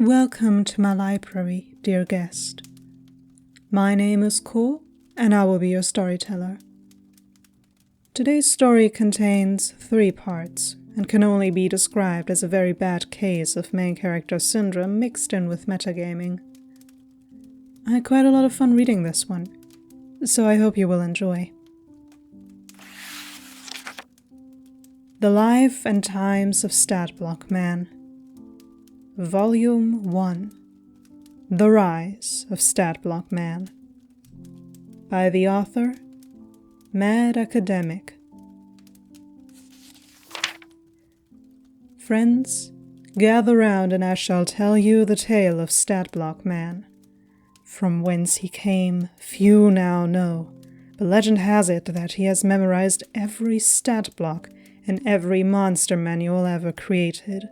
Welcome to my library, dear guest. My name is Ko, and I will be your storyteller. Today's story contains 3 parts and can only be described as a very bad case of main character syndrome mixed in with metagaming. I had quite a lot of fun reading this one, so I hope you will enjoy. The Life and Times of Statblock Man, Volume 1, The Rise of Statblock Man, by the author, Mad Academic. Friends, gather round and I shall tell you the tale of Statblock Man. From whence he came, few now know, but legend has it that he has memorized every stat block in every monster manual ever created.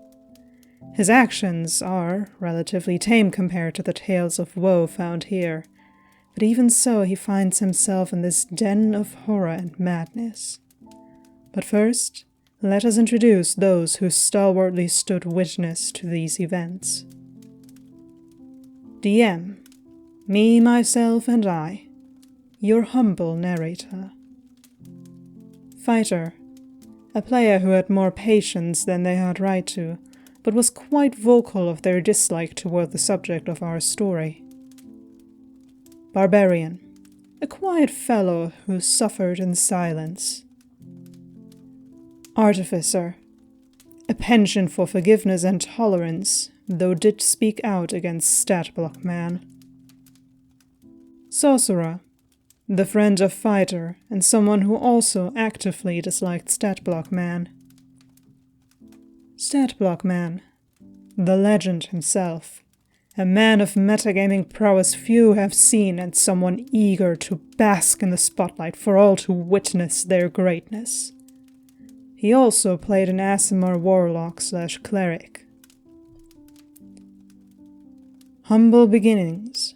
His actions are relatively tame compared to the tales of woe found here, but even so he finds himself in this den of horror and madness. But first, let us introduce those who stalwartly stood witness to these events. DM, me, myself, and I, your humble narrator. Fighter, a player who had more patience than they had right to, but was quite vocal of their dislike toward the subject of our story. Barbarian, a quiet fellow who suffered in silence. Artificer, a penchant for forgiveness and tolerance, though did speak out against Statblock Man. Sorcerer, the friend of Fighter and someone who also actively disliked Statblock Man. Statblock Man, the legend himself, a man of metagaming prowess few have seen and someone eager to bask in the spotlight for all to witness their greatness. He also played an Aasimar warlock/cleric. Humble beginnings.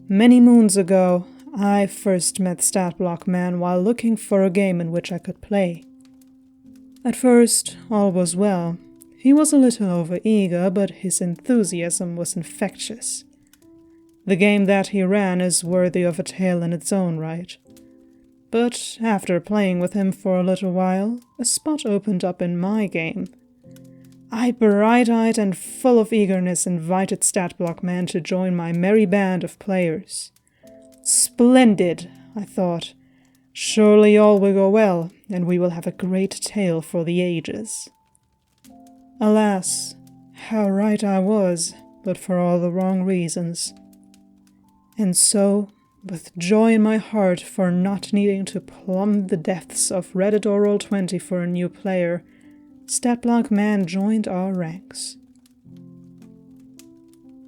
Many moons ago, I first met Statblock Man while looking for a game in which I could play. At first, all was well. He was a little over-eager, but his enthusiasm was infectious. The game that he ran is worthy of a tale in its own right. But after playing with him for a little while, a spot opened up in my game. I, bright-eyed and full of eagerness, invited Statblock Man to join my merry band of players. Splendid, I thought. Surely all will go well, and we will have a great tale for the ages. Alas, how right I was, but for all the wrong reasons. And so, with joy in my heart for not needing to plumb the depths of Reddit or Roll20 for a new player, Statblock Man joined our ranks.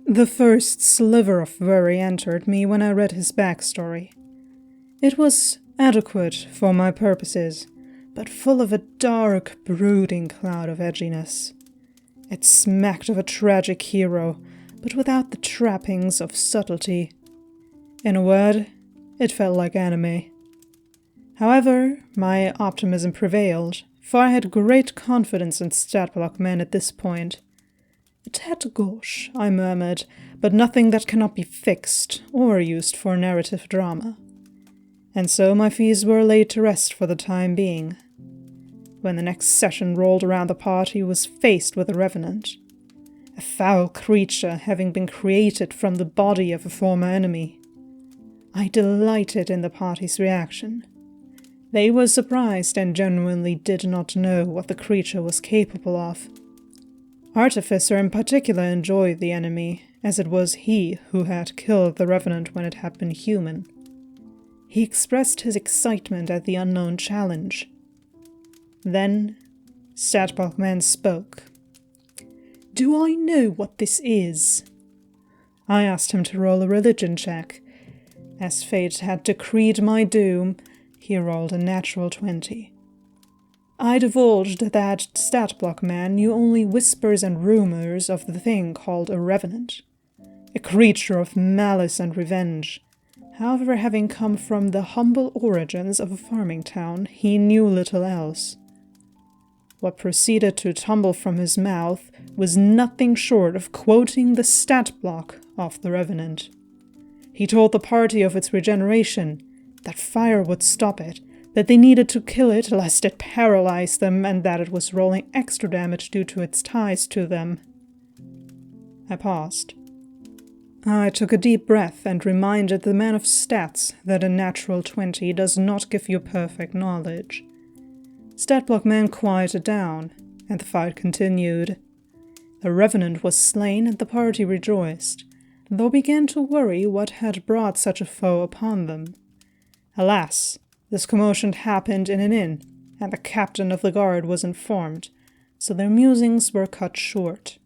The first sliver of worry entered me when I read his backstory. It was adequate for my purposes, but full of a dark, brooding cloud of edginess. It smacked of a tragic hero, but without the trappings of subtlety. In a word, it felt like anime. However, my optimism prevailed, for I had great confidence in Statblock Man at this point. A tad gauche, I murmured, but nothing that cannot be fixed or used for narrative drama. And so my fears were laid to rest for the time being. When the next session rolled around, the party was faced with a revenant, a foul creature having been created from the body of a former enemy. I delighted in the party's reaction. They were surprised and genuinely did not know what the creature was capable of. Artificer in particular enjoyed the enemy, as it was he who had killed the revenant when it had been human. He expressed his excitement at the unknown challenge. Then, Statblock Man spoke. "Do I know what this is?" I asked him to roll a religion check. As fate had decreed my doom, he rolled a natural 20. I divulged that Statblock Man knew only whispers and rumors of the thing called a revenant, a creature of malice and revenge. However, having come from the humble origins of a farming town, he knew little else. what proceeded to tumble from his mouth was nothing short of quoting the stat block of the Revenant. He told the party of its regeneration, that fire would stop it, that they needed to kill it lest it paralyze them, and that it was rolling extra damage due to its ties to them. I paused. I took a deep breath and reminded the man of stats that a natural 20 does not give you perfect knowledge. Statblock Man quieted down, and the fight continued. The Revenant was slain and the party rejoiced, though began to worry what had brought such a foe upon them. Alas, this commotion happened in an inn, and the captain of the guard was informed, so their musings were cut short.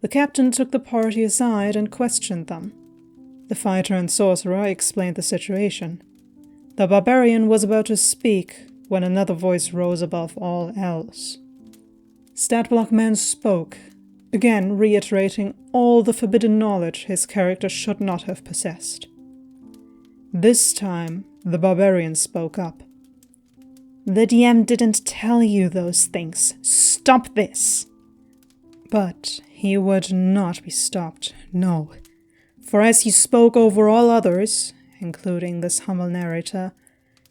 The captain took the party aside and questioned them. The fighter and sorcerer explained the situation. The barbarian was about to speak when another voice rose above all else. Statblock Man spoke, again reiterating all the forbidden knowledge his character should not have possessed. This time, the barbarian spoke up. "The DM didn't tell you those things. Stop this!" But he would not be stopped, no. For as he spoke over all others, including this humble narrator,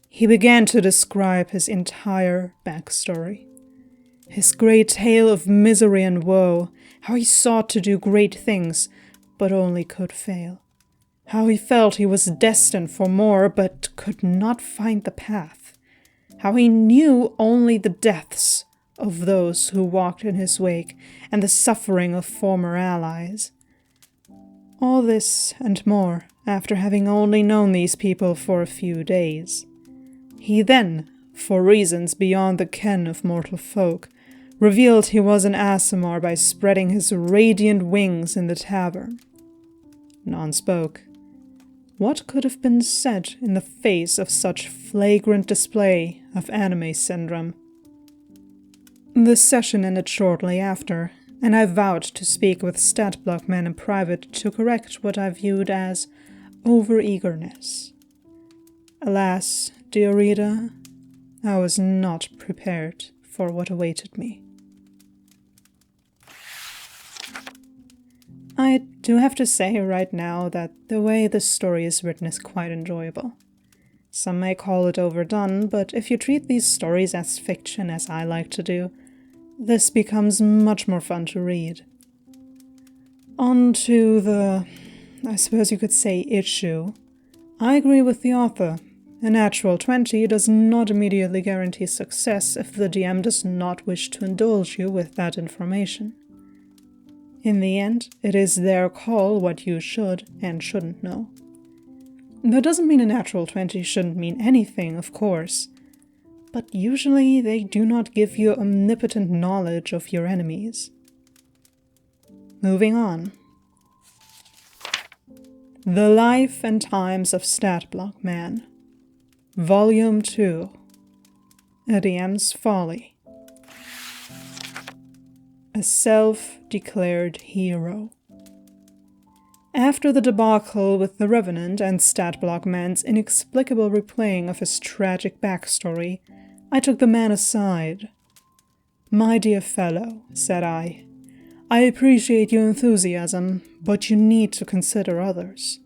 he began to describe his entire backstory. His great tale of misery and woe, how he sought to do great things, but only could fail. How he felt he was destined for more, but could not find the path. How he knew only the deaths of those who walked in his wake and the suffering of former allies. All this and more after having only known these people for a few days. He then, for reasons beyond the ken of mortal folk, revealed he was an Aasimar by spreading his radiant wings in the tavern. None spoke. What could have been said in the face of such flagrant display of anime syndrome? The session ended shortly after, and I vowed to speak with Statblock Man in private to correct what I viewed as over-eagerness. Alas, dear reader, I was not prepared for what awaited me. I do have to say right now that the way this story is written is quite enjoyable. Some may call it overdone, but if you treat these stories as fiction, as I like to do, this becomes much more fun to read. On to the, I suppose you could say, issue. I agree with the author. A natural 20 does not immediately guarantee success if the DM does not wish to indulge you with that information. In the end, it is their call what you should and shouldn't know. That doesn't mean a natural 20 shouldn't mean anything, of course, but usually they do not give you omnipotent knowledge of your enemies. Moving on. The Life and Times of Statblock Man, Volume 2, A DM's Folly. A self-declared hero. After the debacle with the Revenant and Statblock Man's inexplicable replaying of his tragic backstory, I took the man aside. "My dear fellow," said I appreciate your enthusiasm, but you need to consider others.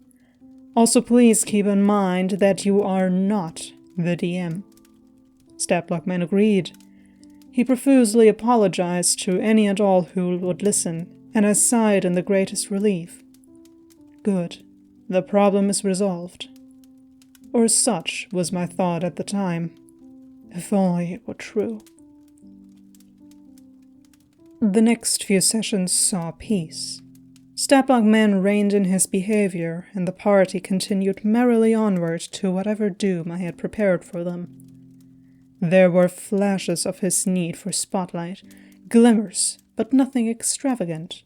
Also please keep in mind that you are not the DM. Statblock Man agreed. He profusely apologized to any and all who would listen, and I sighed in the greatest relief. Good. The problem is resolved. Or such was my thought at the time. If only it were true. The next few sessions saw peace. Statblock Man reined in his behavior, and the party continued merrily onward to whatever doom I had prepared for them. There were flashes of his need for spotlight, glimmers, but nothing extravagant.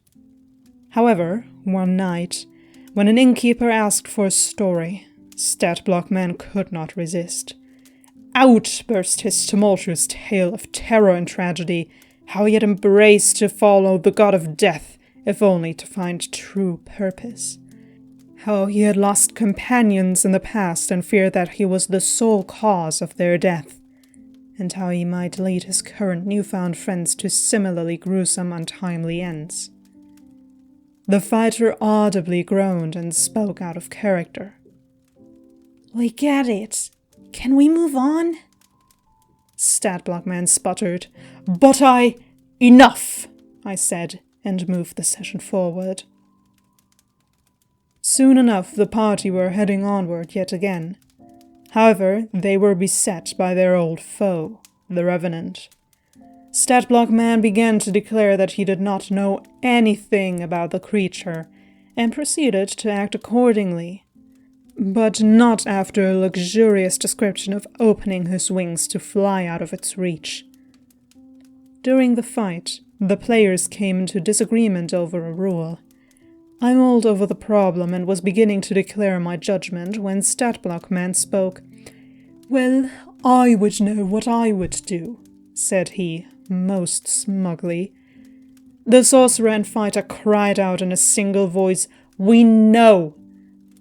However, one night, when an innkeeper asked for a story, Statblock Man could not resist. Out burst his tumultuous tale of terror and tragedy, how he had embraced to follow the god of death, if only to find true purpose. How he had lost companions in the past and feared that he was the sole cause of their death. and how he might lead his current newfound friends to similarly gruesome, untimely ends. The fighter audibly groaned and spoke out of character. "We get it. Can we move on?" Statblockman sputtered. "But Enough!" I said, and moved the session forward. Soon enough, the party were heading onward yet again. However, they were beset by their old foe, the Revenant. Statblockman began to declare that he did not know anything about the creature, and proceeded to act accordingly, but not after a luxurious description of opening his wings to fly out of its reach. During the fight, the players came into disagreement over a rule. I mulled over the problem and was beginning to declare my judgment when Statblockman spoke. "Well, I would know what I would do," said he, most smugly. The sorcerer and fighter cried out in a single voice, "We know!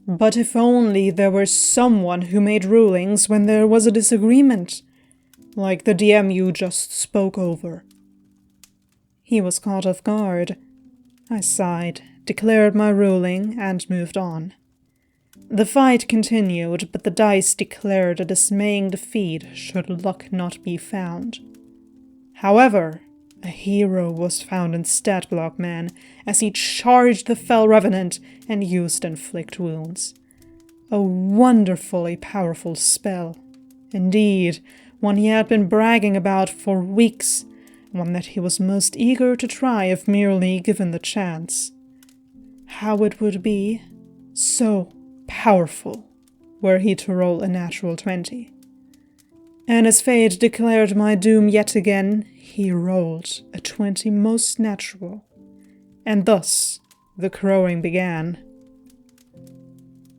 But if only there were someone who made rulings when there was a disagreement, like the DM you just spoke over." He was caught off guard. I sighed, declared my ruling, and moved on. The fight continued, but the dice declared a dismaying defeat should luck not be found. However, a hero was found in Statblockman as he charged the fell Revenant and used Inflict Wounds. A wonderfully powerful spell. Indeed, one he had been bragging about for weeks, one that he was most eager to try if merely given the chance. How it would be so powerful were he to roll a natural 20. And as fate declared my doom yet again, he rolled a 20 most natural, and thus the crowing began.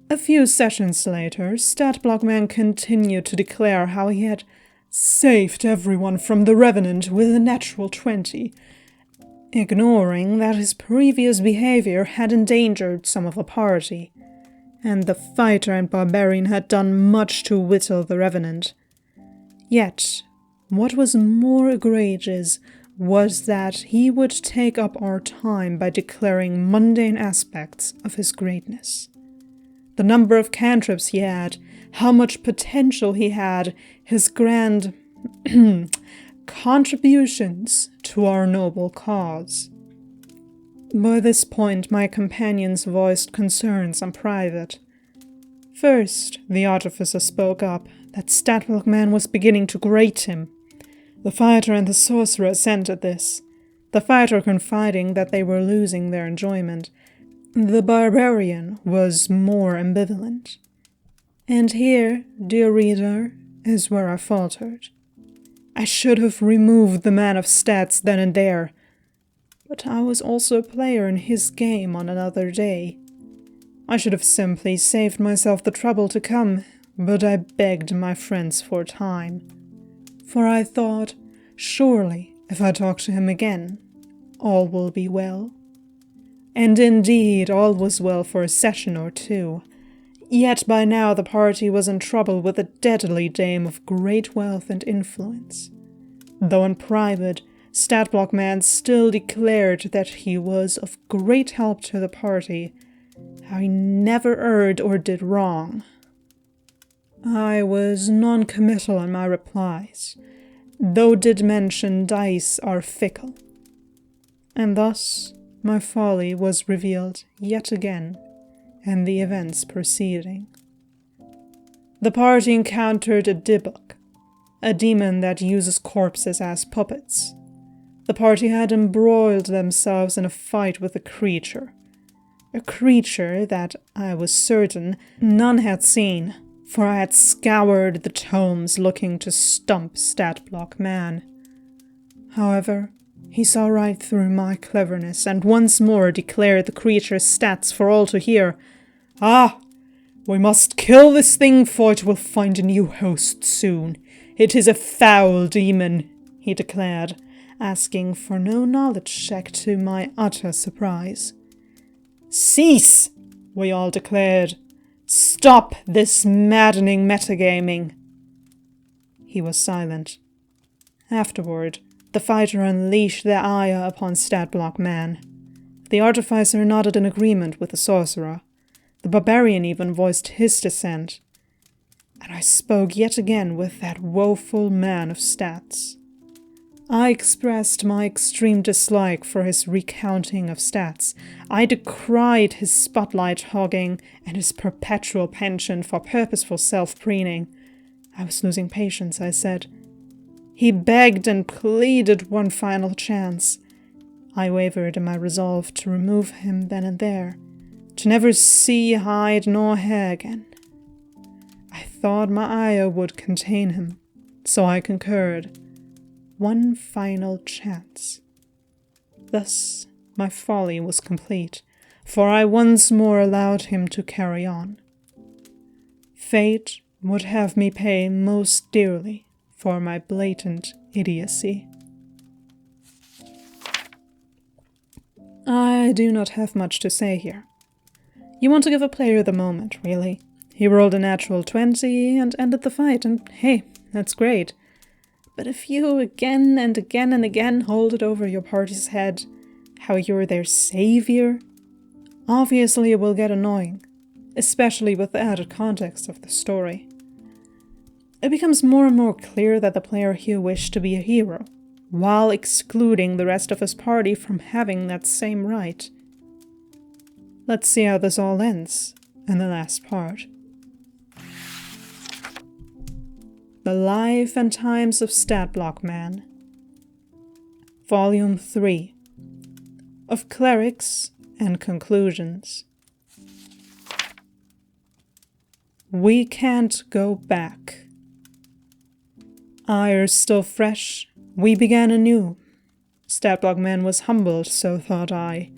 A few sessions later, Statblockman continued to declare how he had saved everyone from the Revenant with a natural 20, ignoring that his previous behavior had endangered some of the party, and the fighter and barbarian had done much to whittle the Revenant. Yet, what was more egregious was that he would take up our time by declaring mundane aspects of his greatness. The number of cantrips he had, how much potential he had, his grand contributions to our noble cause. By this point, my companions voiced concerns in private. First, the artificer spoke up that Statblockman was beginning to grate him. The fighter and the sorcerer assented this, the fighter confiding that they were losing their enjoyment. The barbarian was more ambivalent. And here, dear reader, is where I faltered. I should have removed the man of stats then and there, but I was also a player in his game on another day. I should have simply saved myself the trouble to come, but I begged my friends for time. For I thought, surely, if I talk to him again, all will be well. And indeed, all was well for a session or two. Yet by now the party was in trouble with a deadly dame of great wealth and influence. Though in private, Statblockman still declared that he was of great help to the party, how he never erred or did wrong. I was non-committal in my replies, though did mention dice are fickle. And thus my folly was revealed yet again, and the events proceeding. The party encountered a Dybbuk, a demon that uses corpses as puppets. The party had embroiled themselves in a fight with a creature that I was certain none had seen, for I had scoured the tomes looking to stump Statblockman. However, he saw right through my cleverness and once more declared the creature's stats for all to hear. "Ah! We must kill this thing, for it will find a new host soon. It is a foul demon," he declared, asking for no knowledge check to my utter surprise. "Cease!" we all declared. "Stop this maddening metagaming." He was silent, Afterward, the fighter unleashed their ire upon Statblock Man. The artificer nodded in agreement with the sorcerer. The barbarian even voiced his dissent. And I spoke yet again with that woeful man of stats. I expressed my extreme dislike for his recounting of stats. I decried his spotlight hogging and his perpetual penchant for purposeful self-preening. I was losing patience, I said. He begged and pleaded one final chance. I wavered in my resolve to remove him then and there, to never see hide nor hair again. I thought my ire would contain him, so I concurred. One final chance. Thus my folly was complete, for I once more allowed him to carry on. Fate would have me pay most dearly for my blatant idiocy. I do not have much to say here. You want to give a player the moment, really. He rolled a natural 20 and ended the fight, and hey, that's great. But if you again and again and again hold it over your party's head how you're their savior, obviously it will get annoying, especially with the added context of the story. It becomes more and more clear that the player here wished to be a hero, while excluding the rest of his party from having that same right. Let's see how this all ends in the last part. The Life and Times of Statblock Man. Volume 3 of Clerics and Conclusions. We can't go back. Ire still fresh, we began anew. Statblock Man was humbled, so thought I.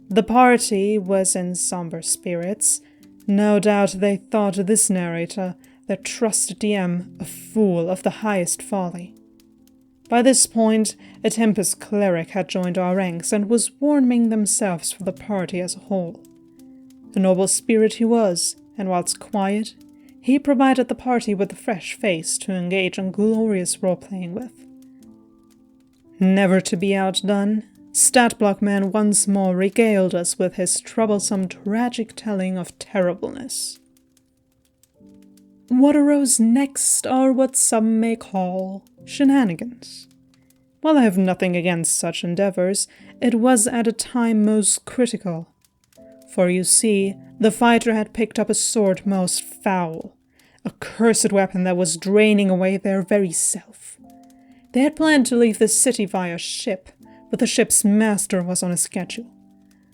The party was in somber spirits. No doubt they thought this narrator, their trusted DM, a fool of the highest folly. By this point, a Tempest cleric had joined our ranks and was warming themselves for the party as a whole. A noble spirit he was, and whilst quiet, he provided the party with a fresh face to engage in glorious role-playing with. Never to be outdone, Statblock Man once more regaled us with his troublesome tragic telling of terribleness. What arose next are what some may call shenanigans. While I have nothing against such endeavors, it was at a time most critical. For you see, the fighter had picked up a sword most foul, a cursed weapon that was draining away their very self. They had planned to leave the city via ship, but the ship's master was on a schedule.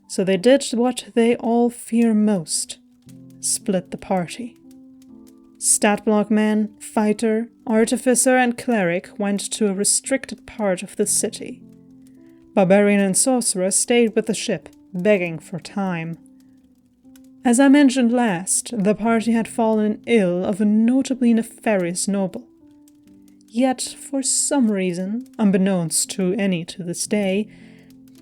So they did what they all fear most, split the party. Statblock Man, fighter, artificer, and cleric went to a restricted part of the city. Barbarian and sorcerer stayed with the ship, begging for time. As I mentioned last, the party had fallen ill of a notably nefarious noble. Yet, for some reason, unbeknownst to any to this day,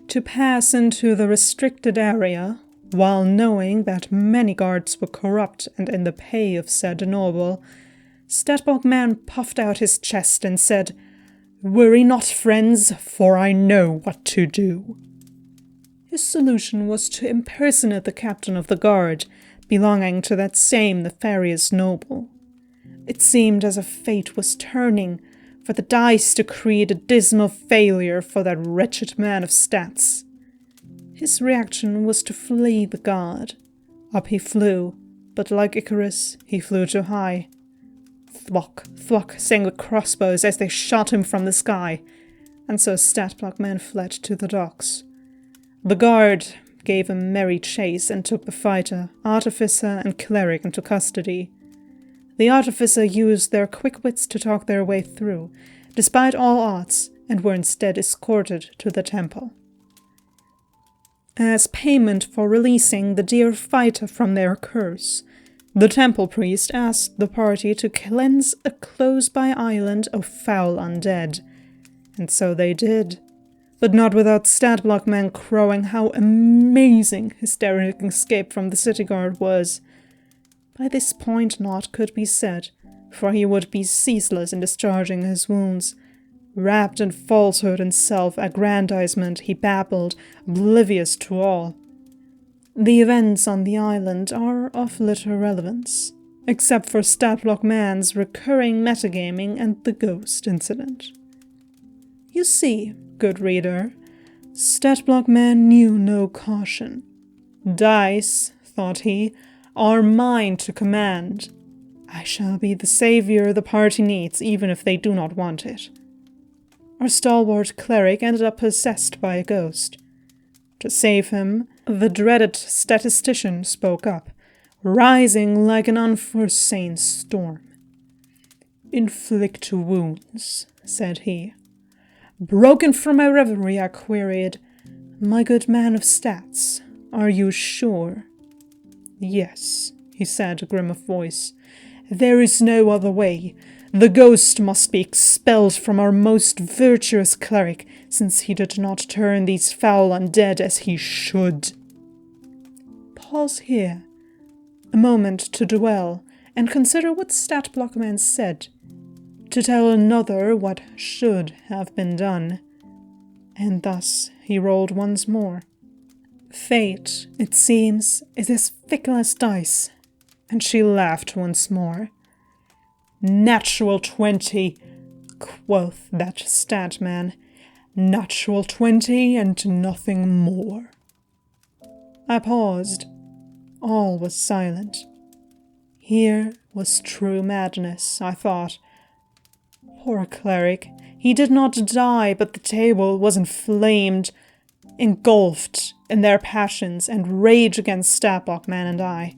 to pass into the restricted area, while knowing that many guards were corrupt and in the pay of said noble, Statblock Man puffed out his chest and said, "Worry not, friends, for I know what to do." His solution was to impersonate the captain of the guard, belonging to that same nefarious noble. It seemed as if fate was turning, for the dice decreed a dismal failure for that wretched man of stats. His reaction was to flee the guard. Up he flew, but like Icarus, he flew too high. Thwack, thwack sang the crossbows as they shot him from the sky, and so Statblock Man fled to the docks. The guard gave a merry chase and took the fighter, artificer, and cleric into custody. The artificer used their quick wits to talk their way through, despite all odds, and were instead escorted to the temple. As payment for releasing the dear fighter from their curse, the temple priest asked the party to cleanse a close-by island of foul undead, and so they did, but not without Statblock Man crowing how amazing his daring escape from the city guard was. By this point naught could be said, for he would be ceaseless in discharging his wounds, Wrapped in falsehood and self-aggrandizement, he babbled, oblivious to all. The events on the island are of little relevance, except for Statblock Man's recurring metagaming and the ghost incident. You see, good reader, Statblock Man knew no caution. Dice, thought he, are mine to command. I shall be the savior the party needs, even if they do not want it. Our stalwart cleric ended up possessed by a ghost. To save him, the dreaded statistician spoke up, rising like an unforeseen storm. "Inflict wounds," said he. Broken from my reverie, I queried, "My good man of stats, are you sure?" "Yes," he said, grim of voice. "There is no other way. The ghost must be expelled from our most virtuous cleric, since he did not turn these foul undead as he should." Pause here, a moment to dwell and consider what Statblock Man said, to tell another what should have been done. And thus he rolled once more. Fate, it seems, is as fickle as dice, and she laughed once more. "Natural 20, quoth that stat man. Natural 20 and nothing more." I paused. All was silent. Here was true madness, I thought. Poor cleric, he did not die, but the table was inflamed, engulfed in their passions and rage against Statblock Man and I.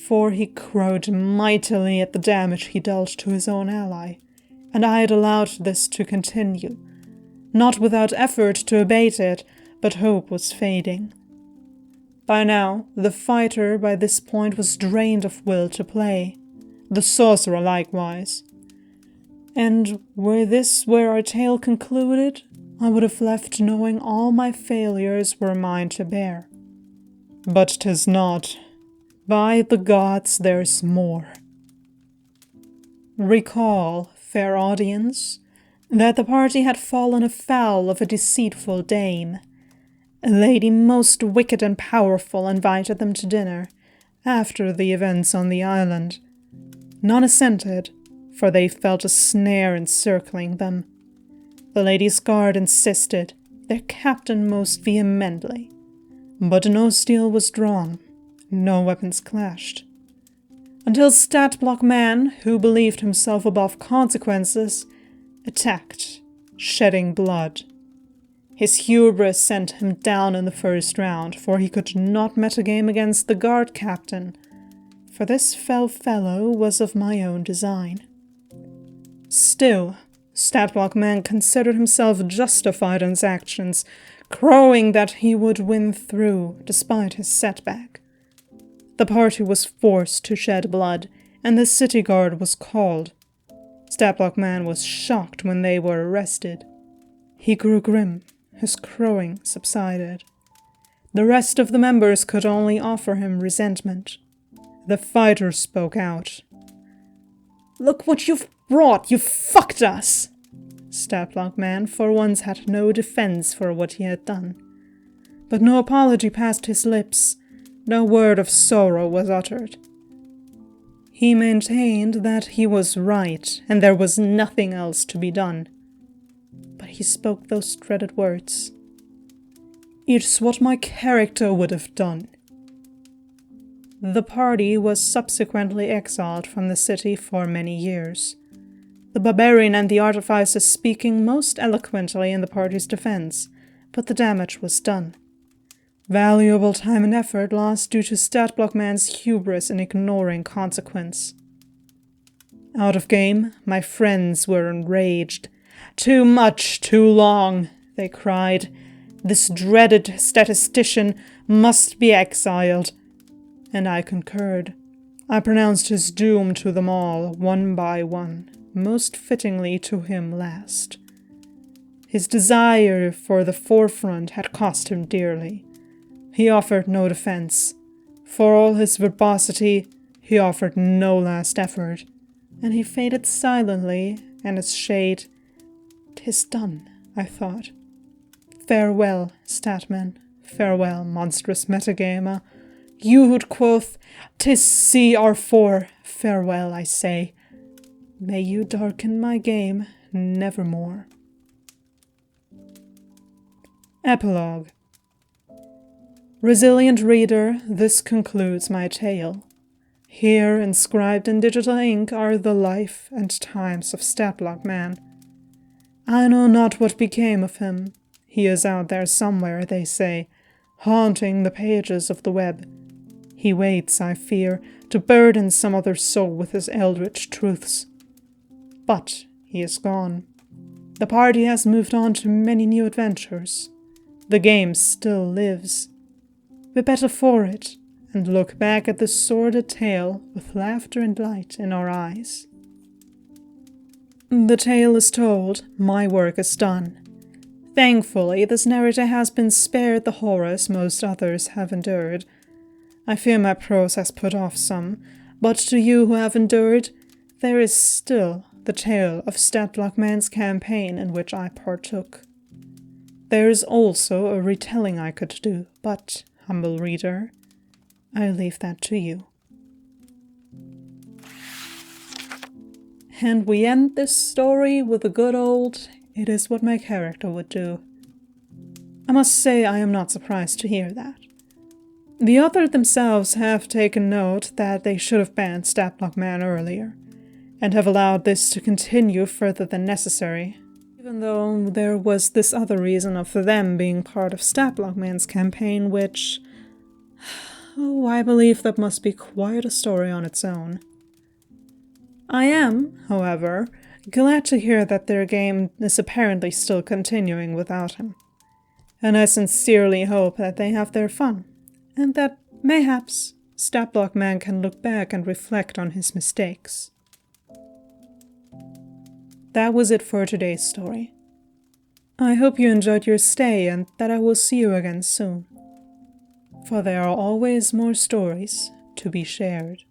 For he crowed mightily at the damage he dealt to his own ally, and I had allowed this to continue. Not without effort to abate it, but hope was fading. By now, the fighter by this point was drained of will to play, the sorcerer likewise. And were this where our tale concluded, I would have left knowing all my failures were mine to bear. But 'tis not. By the gods, there's more. Recall, fair audience, that the party had fallen afoul of a deceitful dame. A lady most wicked and powerful invited them to dinner, after the events on the island. None assented, for they felt a snare encircling them. The lady's guard insisted, their captain most vehemently, but no steel was drawn. No weapons clashed. Until Statblock Man, who believed himself above consequences, attacked, shedding blood. His hubris sent him down in the first round, for he could not metagame against the guard captain, for this fell fellow was of my own design. Still, Statblock Man considered himself justified in his actions, crowing that he would win through despite his setback. The party was forced to shed blood, and the city guard was called. Statblock Man was shocked when they were arrested. He grew grim, his crowing subsided. The rest of the members could only offer him resentment. The fighter spoke out. "Look what you've brought! You've fucked us!" Statblock Man for once had no defense for what he had done. But no apology passed his lips. No word of sorrow was uttered. He maintained that he was right, and there was nothing else to be done. But he spoke those dreaded words. "It's what my character would have done." The party was subsequently exiled from the city for many years, the barbarian and the artificer speaking most eloquently in the party's defense, but the damage was done. Valuable time and effort lost due to Statblock Man's hubris in ignoring consequence. Out of game, my friends were enraged. "Too much, too long," they cried. "This dreaded statistician must be exiled." And I concurred. I pronounced his doom to them all, one by one, most fittingly to him last. His desire for the forefront had cost him dearly. He offered no defense. For all his verbosity, he offered no last effort, and he faded silently, and his shade, 'Tis done, I thought. Farewell, Statman. Farewell, monstrous metagamer. You who'd quoth, "'Tis CR4." Farewell, I say. May you darken my game nevermore. Epilogue. Resilient reader, this concludes my tale. Here, inscribed in digital ink, are the life and times of Statlock Man. I know not what became of him. He is out there somewhere, they say, haunting the pages of the web. He waits, I fear, to burden some other soul with his eldritch truths. But he is gone. The party has moved on to many new adventures. The game still lives. We're better for it, and look back at this sordid tale with laughter and light in our eyes. The tale is told, my work is done. Thankfully, this narrator has been spared the horrors most others have endured. I fear my prose has put off some, but to you who have endured, there is still the tale of Statlock Man's campaign in which I partook. There is also a retelling I could do, but, humble reader, I leave that to you. And we end this story with a good old, "It is what my character would do." I must say I am not surprised to hear that. The author themselves have taken note that they should have banned Statlock Man earlier, and have allowed this to continue further than necessary, even though there was this other reason of them being part of Statlock Man's campaign, which... oh, I believe that must be quite a story on its own. I am, however, glad to hear that their game is apparently still continuing without him, and I sincerely hope that they have their fun, and that, mayhaps, Statlock Man can look back and reflect on his mistakes. That was it for today's story. I hope you enjoyed your stay and that I will see you again soon, for there are always more stories to be shared.